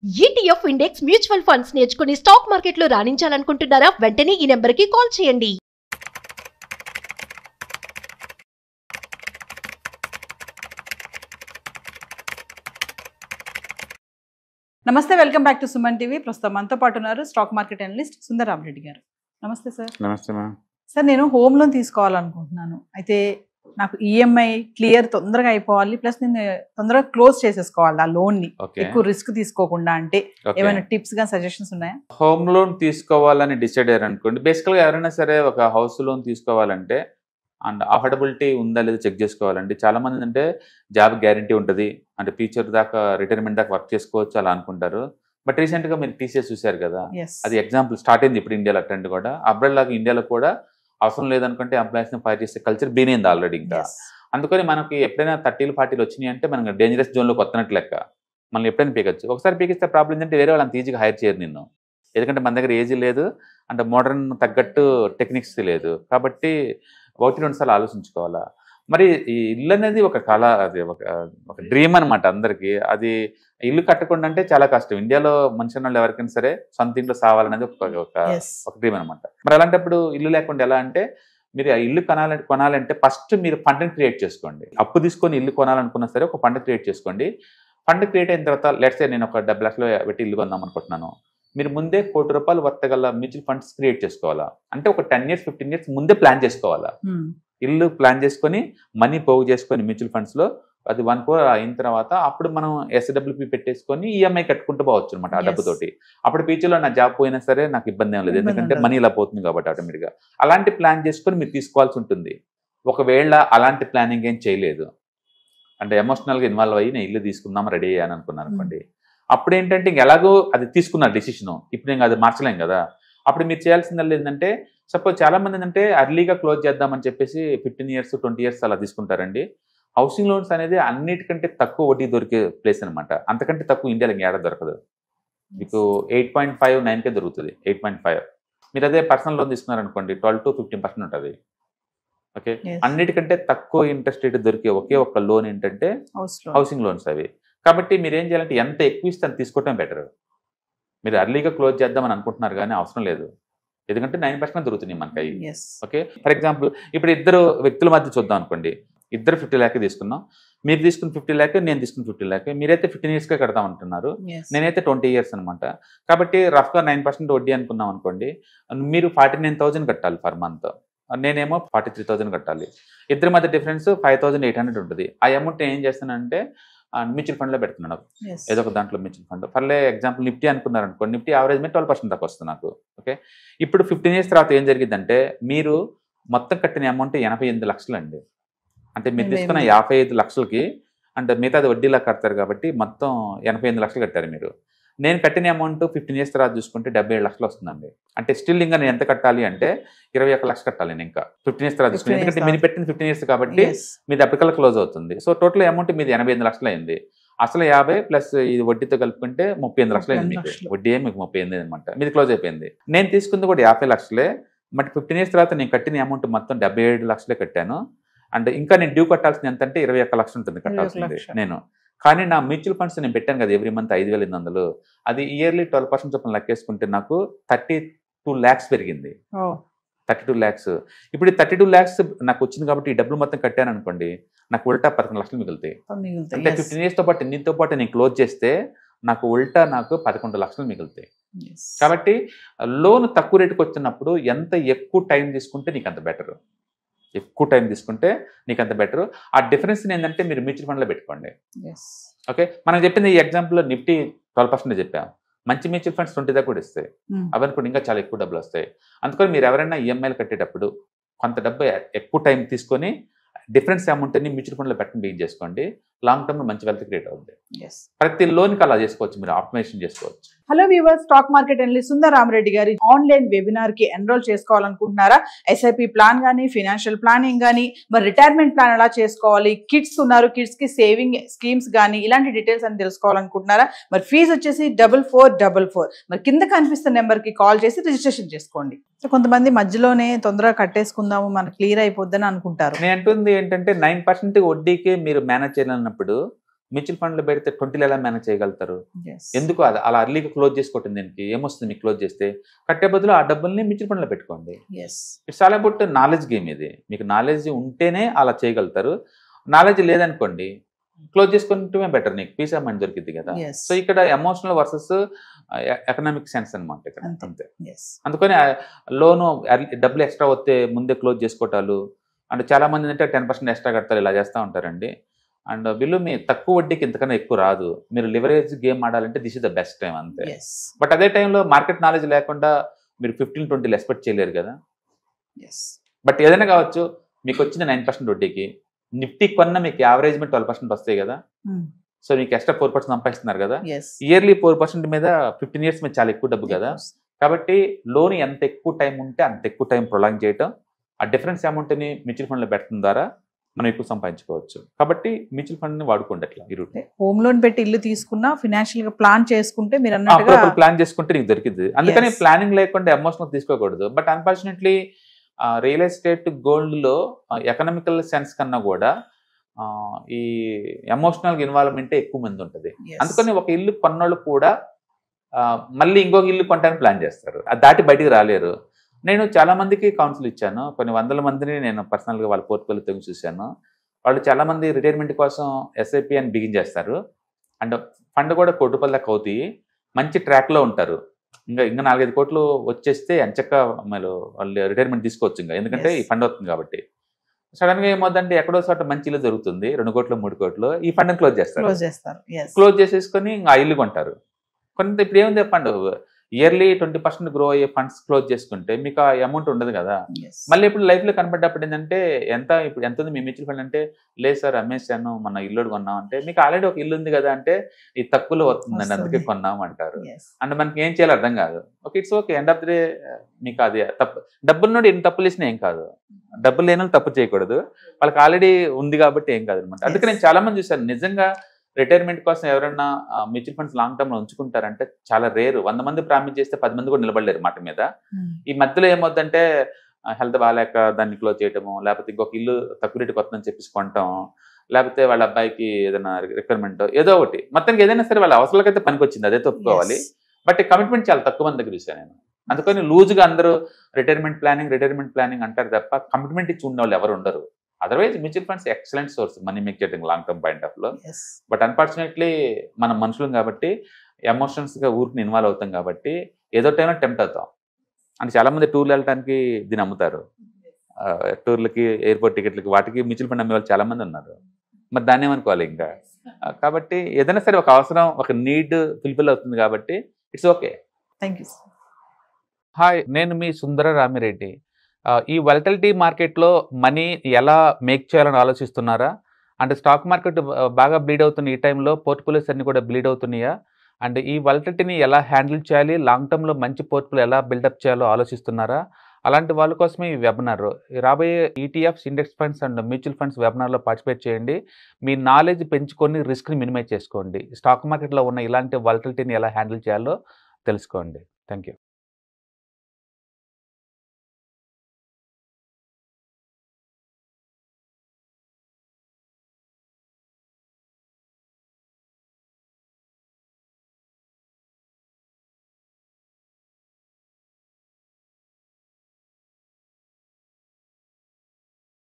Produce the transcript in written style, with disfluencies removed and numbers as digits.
ETF index mutual funds నేర్చుకుని stock మార్కెట్లో రాణించాలనుకుంటున్నారా? వెంటనే ఈ నెంబర్కి కాల్ చేయండి. నమస్తే, welcome back to Suman TV. ప్రస్తుతం మనతో పాటు ఉన్నారు stock market analyst Sundar Rama Reddy గారు. నమస్తే సార్. నమస్తే మ్యామ్. సార్, నేను హోమ్ లోన్ తీసుకోవాలనుకుంటున్నాను. అయితే నాకు ఈఎంఐ క్లియర్ తొందరగా అయిపోవాలి, ప్లస్ నేను తొందరగా క్లోజ్ చేసేసుకోవాలి ఆ లోన్ ని, ఎక్కువ రిస్క్ తీసుకోకుండా. అంటే ఏమైనా టిప్స్ గా సజెషన్స్ ఉన్నాయా? హోమ్ లోన్ తీసుకోవాలని డిసైడ్ అయ్యారు అనుకోండి, బేసికల్ గా ఎవరైనా సరే ఒక హౌస్ లోన్ తీసుకోవాలంటే అండ్ అఫోర్డబిలిటీ ఉందా లేదా చెక్ చేసుకోవాలండి. చాలా మంది అంటే జాబ్ గ్యారంటీ ఉంటుంది, అంటే ఫ్యూచర్ దాకా రిటైర్మెంట్ దాకా వర్క్ చేసుకోవచ్చు అలా అనుకుంటారు. బట్ రీసెంట్ గా మీరు టీసీఎస్ చూశారు కదా, అది ఎగ్జాంపుల్ స్టార్ట్ అయింది ఇప్పుడు ఇండియాలో ట్రెండ్ కూడా. అబ్రాడ్ లాగా ఇండియాలో కూడా అవసరం లేదనుకుంటే ఎంప్లాయీస్ ని ఫైర్ చేసే కల్చర్ బీనింది ఆల్రెడీ. ఇంకా అందుకని మనకి ఎప్పుడైనా 30 40 వచ్చినాయి అంటే మనకి డేంజరస్ జోన్ లోకి వస్తున్నట్టు లెక్క. మనం ఎప్పుడైనా పీకొచ్చు. ఒకసారి పీకిస్తే ప్రాబ్లం ఏంటంటే వేరే వాళ్ళని ఈజీగా హైర్ చేయరు నిన్ను, ఎందుకంటే మన దగ్గర ఏజీ లేదు, అంటే మోడర్న్ తగ్గట్టు టెక్నిక్స్ లేదు. కాబట్టి 1-2 సార్లు ఆలోచించుకోవాలా. మరి ఈ ఇల్లు అనేది ఒక కళ, అది ఒక డ్రీమ్ అనమాట అందరికి. అది ఇల్లు కట్టకుండా అంటే చాలా కష్టం. ఇండియాలో మనిషి వాళ్ళు ఎవరికైనా సరే సొంత ఇంట్లో సావాలనేది ఒక డ్రీమ్ అనమాట. మరి అలాంటప్పుడు ఇల్లు లేకుండా ఎలా అంటే, మీరు ఆ ఇల్లు కొనాలంటే ఫస్ట్ మీరు ఫండ్ని క్రియేట్ చేసుకోండి. అప్పు తీసుకొని ఇల్లు కొనాలనుకున్నా సరే ఒక ఫండ్ క్రియేట్ చేసుకోండి. ఫండ్ క్రియేట్ అయిన తర్వాత లెట్స్ సే నేను ఒక 70 లక్షలు పెట్టి ఇల్లు కొందాం అనుకుంటున్నాను. మీరు ముందే ₹1 కోటి వర్త్ గల మ్యూచువల్ ఫండ్స్ క్రియేట్ చేసుకోవాలా. అంటే ఒక 10 years 15 years ముందే ప్లాన్ చేసుకోవాలా. ఇల్లు ప్లాన్ చేసుకొని మనీ పోగు చేసుకొని మ్యూచువల్ ఫండ్స్ లో అది 1 crore అయిన తర్వాత అప్పుడు మనం SWP పెట్టేసుకొని ఈఎంఐ కట్టుకుంటూ పోవచ్చు అనమాట ఆ డబ్బుతోటి. అప్పుడు ఫ్యూచర్లో నా జాబ్ పోయినా సరే నాకు ఇబ్బంది ఏం లేదు, ఎందుకంటే మనీ ఇలా పోతుంది కాబట్టి ఆటోమేటిక్గా. అలాంటి ప్లాన్ చేసుకొని మీరు తీసుకోవాల్సి ఉంటుంది. ఒకవేళ అలాంటి ప్లానింగ్ ఏం చేయలేదు, అంటే ఎమోషనల్గా ఇన్వాల్వ్ అయ్యి నేను ఇల్లు తీసుకుందాం రెడీ అయ్యాను అనుకున్నాను అనుకోండి, అప్పుడు ఏంటంటే ఇంక ఎలాగో అది తీసుకున్న డెసిషన్, ఇప్పుడు ఇంకా అది మార్చలేం కదా. అప్పుడు మీరు చేయాల్సిందల్లా ఏంటంటే, సపోజ్ చాలా మంది ఏంటంటే అర్లీగా క్లోజ్ చేద్దామని చెప్పేసి 15 years 20 years అలా తీసుకుంటారండి. హౌసింగ్ లోన్స్ అనేది అన్నిటికంటే తక్కువ వడ్డీ దొరికే ప్లేస్ అనమాట. అంతకంటే తక్కువ ఇండియాలో ఏడా దొరకదు. మీకు 8.5 9కే దొరుకుతుంది, 8.5. మీరు అదే పర్సనల్ లోన్ తీసుకున్నారనుకోండి 12 to 15% ఉంటుంది. ఓకే, అన్నిటికంటే తక్కువ ఇంట్రెస్ట్ రేట్ దొరికే ఒకే ఒక్క లోన్ ఏంటంటే హౌసింగ్ లోన్స్ అవి. కాబట్టి మీరు ఏం చేయాలంటే ఎంత ఎక్కువ ఇస్తే అంత తీసుకోవటం బెటర్. మీరు అర్లీగా క్లోజ్ చేద్దామని అనుకుంటున్నారు కానీ అవసరం లేదు, ఎందుకంటే 9% దొరుకుతుంది మనకి. ఓకే, ఫర్ ఎగ్జాంపుల్ ఇప్పుడు ఇద్దరు వ్యక్తుల మధ్య చూద్దాం అనుకోండి, ఇద్దరు 50 lakh తీసుకున్నాం. మీరు తీసుకున్న 50 lakh, నేను తీసుకున్న 50 lakh. మీరైతే 15 yearsకే కడతామంటున్నారు, నేనైతే 20 years అనమాట. కాబట్టి రఫ్గా 9% వడ్డీ అనుకున్నాం అనుకోండి, మీరు 49,000 కట్టాలి పర్ మంత్, నేనేమో 43,000 కట్టాలి. ఇద్దరి మధ్య డిఫరెన్స్ 5,800 ఉంటుంది. ఆ అమౌంట్ ఏం చేస్తానంటే మ్యూచువల్ ఫండ్లో పెడుతున్నాను, ఏదో ఒక దాంట్లో మ్యూచువల్ ఫండ్. ఫర్లే ఎగ్జాంపుల్ నిఫ్టీ అనుకున్నారు అనుకోండి, నిఫ్టీ యావరేజ్ మీద 12% దాకా వస్తుంది నాకు. ఓకే, ఇప్పుడు 15 years తర్వాత ఏం జరిగిందంటే మీరు మొత్తం కట్టిన అమౌంట్ 88 లక్షలు అండి. అంటే మీరు తీసుకున్న 55 లక్షలకి అంటే మిగతాది వడ్డీలా కడతారు కాబట్టి మొత్తం 88 లక్షలు కట్టారు మీరు. నేను కట్టిన అమౌంట్ 15 years తర్వాత చూసుకుంటే 77 లక్షలు వస్తుందండి. అంటే స్టిల్ ఇంకా నేను ఎంత కట్టాలి అంటే 21 లక్షలు కట్టాలి నేను ఇంకా 15 years తర్వాత చూసుకుంటే, ఎందుకంటే మీరు పెట్టిన 15 years కాబట్టి మీది అప్పటికల్లా క్లోజ్ అవుతుంది. సో టోటల్ అమౌంట్ మీది 88 లక్షలు అయింది. అసలు 50 ప్లస్ ఇది వడ్డీతో కలుపుకుంటే 38 లక్షలు అయింది మీకు. వడ్డీ మీకు 38 అనమాట, మీది క్లోజ్ అయిపోయింది. నేను తీసుకుంది కూడా 50 లక్షలే, బట్ 15 years తర్వాత నేను కట్టిన అమౌంట్ మొత్తం 77 లక్షలే కట్టాను. అంటే ఇంకా నేను డ్యూ కట్టాల్సింది ఎంత అంటే 21 లక్షలు ఉంటుంది కట్టాల్సింది నేను. కానీ నా మ్యూచువల్ ఫండ్స్ నేను పెట్టాను కదా ఎవ్రీ మంత్ 5,800, అది ఇయర్లీ 12% చొప్పున లెక్కేసుకుంటే నాకు 32 lakhs పెరిగింది. 32 lakhs. ఇప్పుడు 32 lakhs నాకు వచ్చింది కాబట్టి ఈ డబ్బులు మొత్తం కట్టాను అనుకోండి, నాకు ఉల్టా 11 లక్షలు మిగులుతాయి. అంటే 15 yearsతో పాటు దీంతో పాటు నేను క్లోజ్ చేస్తే నాకు ఉల్టా నాకు 11 లక్షలు మిగులుతాయి. కాబట్టి లోన్ తక్కువ రేటుకి వచ్చినప్పుడు ఎంత ఎక్కువ టైం తీసుకుంటే నీకు అంత బెటర్, ఎక్కువ టైం తీసుకుంటే నీకు అంత బెటర్. ఆ డిఫరెన్స్ ఏంటంటే మీరు మ్యూచువల్ ఫండ్లో పెట్టుకోండి. ఓకే, మనం చెప్పింది ఈ ఎగ్జాంపుల్లో నిఫ్టీ 12% చెప్పాం, మంచి మ్యూచువల్ ఫండ్స్ 20 దాకా కూడా ఇస్తాయి. అవి అనుకోండి ఇంకా చాలా ఎక్కువ డబ్బులు వస్తాయి. అందుకని మీరు ఎవరైనా ఈఎంఐలు కట్టేటప్పుడు కొంత డబ్బు ఎక్కువ టైం తీసుకొని డిఫరెన్స్ అమౌంట్ అని మ్యూచువల్ ఫండ్లో పెట్టడం బిగ్ చేసుకోండి. లాంగ్ టర్మ్ లో మంచి వెల్త్ క్రియేట్ అవుతుంది. ప్రతి లోన్ కి అలా చేసుకోవచ్చు, మీరు ఆప్టిమైజేషన్ చేసుకోవచ్చు. Hello viewers, stock market analyst Sundar Rama Reddy గారి ఆన్లైన్ వెబినార్ కి ఎన్రోల్ చేసుకోవాలనుకుంటున్నారా? ఎస్ఐపి ప్లాన్ గానీ, ఫైనాన్షియల్ ప్లానింగ్ గానీ, మరి రిటైర్మెంట్ ప్లాన్ ఎలా చేసుకోవాలి, కిడ్స్ ఉన్నారు, కిడ్స్ కి సేవింగ్ స్కీమ్స్ గానీ, ఇలాంటి డీటెయిల్స్ అని తెలుసుకోవాలనుకుంటున్నారా? మరి ఫీజు వచ్చేసి 4444. మరి కింద కనిపిస్తున్న నెంబర్ కి కాల్ చేసి రిజిస్ట్రేషన్ చేసుకోండి. కొంతమంది మధ్యలోనే తొందరగా కట్టేసుకుందాము మనకు క్లియర్ అయిపోద్దని అనుకుంటారు. నేను అంటుంది ఏంటంటే 9% వడ్డీకే మీరు మేనేజ్ చేయాలన్నప్పుడు మ్యూచువల్ ఫండ్లో పెడితే 20 ఎలా మేనేజ్ చేయగలుగుతారు? ఎందుకు అది అలా అర్లీగా క్లోజ్ చేసుకోవటం దీనికి ఏమొస్తుంది మీకు క్లోజ్ చేస్తే? కట్టే బదులు ఆ డబ్బుల్ని మ్యూచువల్ ఫండ్లో పెట్టుకోండి. It's all about knowledge game ఇది. మీకు నాలెడ్జ్ ఉంటేనే అలా చేయగలుగుతారు. నాలెడ్జ్ లేదనుకోండి క్లోజ్ చేసుకుంటమే బెటర్, నీకు పీస్ ఆఫ్ మైండ్ దొరికింది కదా. సో ఇక్కడ ఎమోషనల్ వర్సెస్ ఎకనామిక్ సెన్స్ అనమాట ఇక్కడ అంతే. అందుకని లోను డబ్బులు ఎక్స్ట్రా వస్తే ముందే క్లోజ్ చేసుకోవటాలు, అంటే చాలా మంది అంటే 10% ఎక్స్ట్రా కడతారు, ఇలా చేస్తూ ఉంటారండి. అండ్ వీళ్ళు మీ తక్కువ వడ్డీకి ఇంతకన్నా ఎక్కువ రాదు. మీరు లివరేజ్ గేమ్ ఆడాలంటే this is the best time అంతే. బట్ అదే టైంలో మార్కెట్ నాలెడ్జ్ లేకుండా మీరు 15-20 ఎక్స్పెక్ట్ చేయలేరు కదా. బట్ ఏదైనా కావచ్చు, మీకు వచ్చిన 9% వడ్డీకి నిఫ్టీ కొన్న మీకు యావరేజ్ మీద 12% వస్తాయి కదా. సో మీకు ఎక్స్ట్రా 4% సంపాదిస్తున్నారు కదా. ఇయర్లీ 4% మీద 15 years మీద చాలా ఎక్కువ డబ్బు కదా. కాబట్టి లోన్ ఎంత ఎక్కువ టైం ఉంటే అంత ఎక్కువ టైం ప్రొలాంగ్ చేయటం, ఆ డిఫరెన్స్ అమౌంట్ని మ్యూచువల్ ఫండ్లో పెట్టడం ద్వారా మనం ఎక్కువ సంపాదించుకోవచ్చు. కాబట్టి మ్యూచువల్ ఫండ్ని వాడుకోండి. అట్లా ఈ రూట్ హోమ్ లోన్ పెట్టి ఇల్లు తీసుకున్నా ఫినాన్షియల్ గా ప్లాన్ చేసుకుంటే మీరు అన్నట్టుగా ప్లాన్ చేసుకుంటే నీకు దొరికింది. అందుకని ప్లానింగ్ లేకుండా ఎమోషనల్ తీసుకోకూడదు. బట్ అన్ఫార్చునేట్లీ రియల్ ఎస్టేట్ గోల్డ్లో ఎకనామికల్ సెన్స్ కన్నా కూడా ఈ ఎమోషనల్ ఇన్వాల్వ్మెంటే ఎక్కువ మంది ఉంటుంది. అందుకని ఒక ఇల్లు కొన్నోళ్ళు కూడా మళ్ళీ ఇంకొక ఇల్లు కొనడానికి ప్లాన్ చేస్తారు, అది దాటి బయటికి రాలేరు. నేను చాలా మందికి కౌన్సిల్ ఇచ్చాను, కొన్ని వందల మందిని నేను పర్సనల్గా వాళ్ళ పోర్ట్ఫోలియో తెగి చూశాను. వాళ్ళు చాలా మంది రిటైర్మెంట్ కోసం ఎస్ఐపి అని బిగిన్ చేస్తారు. అండ్ ఫండ్ కూడా 1 కోటి రూపాయల దాకా అవుతాయి, మంచి ట్రాక్లో ఉంటారు. ఇంకా 4-5 కోట్లు వచ్చేస్తే ఎంచక్క వాళ్ళు రిటైర్మెంట్ తీసుకోవచ్చు ఇంకా, ఎందుకంటే ఈ ఫండ్ అవుతుంది కాబట్టి. సడన్గా ఏమవుతుందంటే ఎక్కడో చోట మంచి ఇల్లు దొరుకుతుంది, 2 కోట్లు 3 కోట్లు, ఈ ఫండ్ని క్లోజ్ చేస్తారు. క్లోజ్ చేసేసుకొని ఇంకా ఆ ఇల్లు కొంటారు. కొంత ఇప్పుడు ఏముంది ఫండ్ ఇయర్లీ 20% గ్రో అయ్యే ఫండ్స్ క్లోజ్ చేసుకుంటే మీకు ఆ అమౌంట్ ఉండదు కదా. మళ్ళీ ఇప్పుడు లైఫ్లో కనపడ్డప్పుడు ఏంటంటే ఇప్పుడు ఎంత ఉంది మీ మ్యూచువల్ ఫండ్ అంటే, లేదు సార్ అమ్మేసాను మన ఇల్లు కొన్నాం అంటే, మీకు ఆల్రెడీ ఒక ఇల్లు ఉంది కదా అంటే, ఇది తక్కువలో వస్తుందండి అందుకే కొన్నాం అంటారు. అంటే మనకి ఏం చేయాలో అర్థం కాదు. Okay it's okay, end of the day మీకు అది తప్పు. డబ్బులు నుండి ఎన్ని తప్పులు చేసినా ఏం కాదు, డబ్బులు లేని తప్పు చేయకూడదు, వాళ్ళకి ఆల్రెడీ ఉంది కాబట్టి ఏం కాదు అనమాట. అందుకే నేను చాలా మంది చూశాను నిజంగా రిటైర్మెంట్ కోసం ఎవరైనా మ్యూచువల్ ఫండ్స్ లాంగ్ టర్మ్ లో ఉంచుకుంటారంటే చాలా రేరు. 100 మంది ప్రామిస్ చేస్తే 10 మంది కూడా నిలబడలేరు మాట మీద. ఈ మధ్యలో ఏమవుతుందంటే హెల్త్ బాగాలేక దాన్ని క్లోజ్ చేయటము, లేకపోతే ఇంకొక ఇల్లు తక్కువ రేటు కొత్తని చెప్పేసి కొనటం, లేకపోతే వాళ్ళ అబ్బాయికి ఏదైనా రిక్వైర్మెంట్ ఏదో ఒకటి, మొత్తానికి ఏదైనా సరే వాళ్ళ అవసరాలకైతే పనికి వచ్చింది, అదే తప్పుకోవాలి. బట్ కమిట్మెంట్ చాలా తక్కువ మంది దగ్గర చూసాను నేను. అందుకని లూజ్గా అందరూ రిటైర్మెంట్ ప్లానింగ్ అంటారు తప్ప కమిట్మెంట్ ఇచ్చి ఉన్న వాళ్ళు ఎవరు ఉండరు. Otherwise mutual funds excellent source money make చేయడం లాంగ్ టర్మ్ పాయింట్ ఆఫ్ లో. బట్ అన్ఫార్చునేట్లీ మనం మనుషులం కాబట్టి ఎమోషన్స్గా ఊరికి ఇన్వాల్వ్ అవుతాం కాబట్టి ఏదో టైంలో టెంప్ట్ అవుతాం. అంటే చాలా మంది టూర్లు వెళ్ళడానికి దీన్ని అమ్ముతారు, టూర్లకి ఎయిర్పోర్ట్ టికెట్లకి వాటికి మ్యూచువల్ ఫండ్ అమ్మే వాళ్ళు చాలా మంది ఉన్నారు. మరి దాన్ని ఏమనుకోవాలి ఇంకా. కాబట్టి ఏదైనా సరే ఒక అవసరం, ఒక నీడ్ ఫుల్ఫిల్ అవుతుంది కాబట్టి it's okay. Thank you. Hi, నేను మీ సుందర రామిరెడ్డి. ఈ వాలటిలిటీ మార్కెట్లో మనీ ఎలా మేక్ చేయాలని ఆలోచిస్తున్నారా? అంటే స్టాక్ మార్కెట్ బాగా బ్లీడ్ అవుతున్న ఈ టైంలో పోర్ట్ఫోలియోస్ అన్ని కూడా బ్లీడ్ అవుతున్నాయా? అండ్ ఈ వాలటిలిటీని ఎలా హ్యాండిల్ చేయాలి, లాంగ్ టర్మ్లో మంచి పోర్ట్ఫోలియో ఎలా బిల్డప్ చేయాలో ఆలోచిస్తున్నారా? అలాంటి వాళ్ళ కోసమే ఈ వెబినార్. రాబోయే ETFs, index funds and mutual funds వెబినార్లో పార్టిసిపేట్ చేయండి. మీ నాలెడ్జ్ పెంచుకొని రిస్క్ని మినిమైజ్ చేసుకోండి. స్టాక్ మార్కెట్లో ఉన్న ఇలాంటి వాలటిలిటీని ఎలా హ్యాండిల్ చేయాలో తెలుసుకోండి. Thank you.